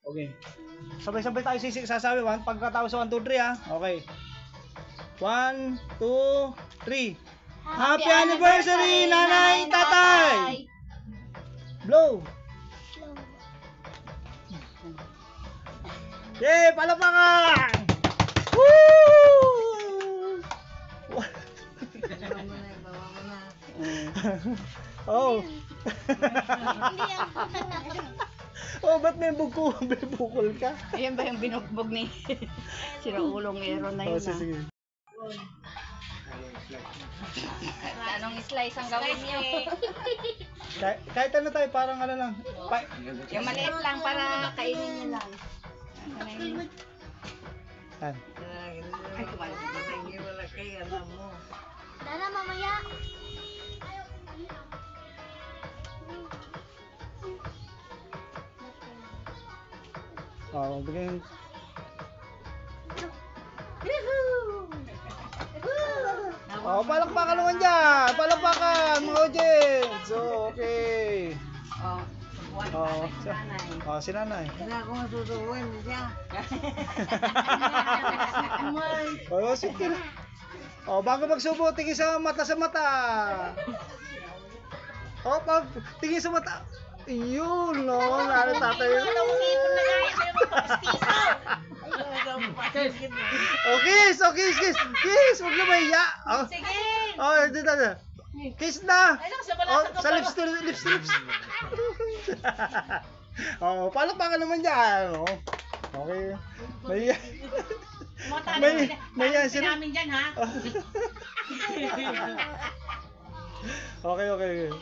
Okay. Sabay-sabay tayo sasabi. Pagkatapos sa 1, 2, 3 ha. Okay. 1, 2, 3. Happy anniversary, nanay, tatay! Blow! Yay! Palapakan! Woo! Oh. Oh, ba't may bukol ka? Ayan ba yung binugbog ni Siraulong Aaron na yun? Sige. Anong slice ang gawin niyo? Kahit ano tayo, parang ano lang. Yung maliit lang para kainin niyo lang. Yan. Ay, kumalik na tayo. Wala kayo, alam mo. Dana, mamaya. Oh, bigyan. Oh, palakpakan naman dyan. Palakpakan, mga audience. So, okay. Oh, Si nanay. hindi ako masusuwan siya. Oh, sige. Oh, bago magsubo, tingin sa mata. Oh, pag tingin sa mata. Iyon, no. Lalo tatay. Oh, kiss. Kiss, huwag na mahiya. Oh. Sige. Oh, dito. Kiss na. Oh, sa lips. Oh, palakpakan naman dyan. Oh. Okay. Mahiya. Mahiya sila. Namin dyan, ha? Okay.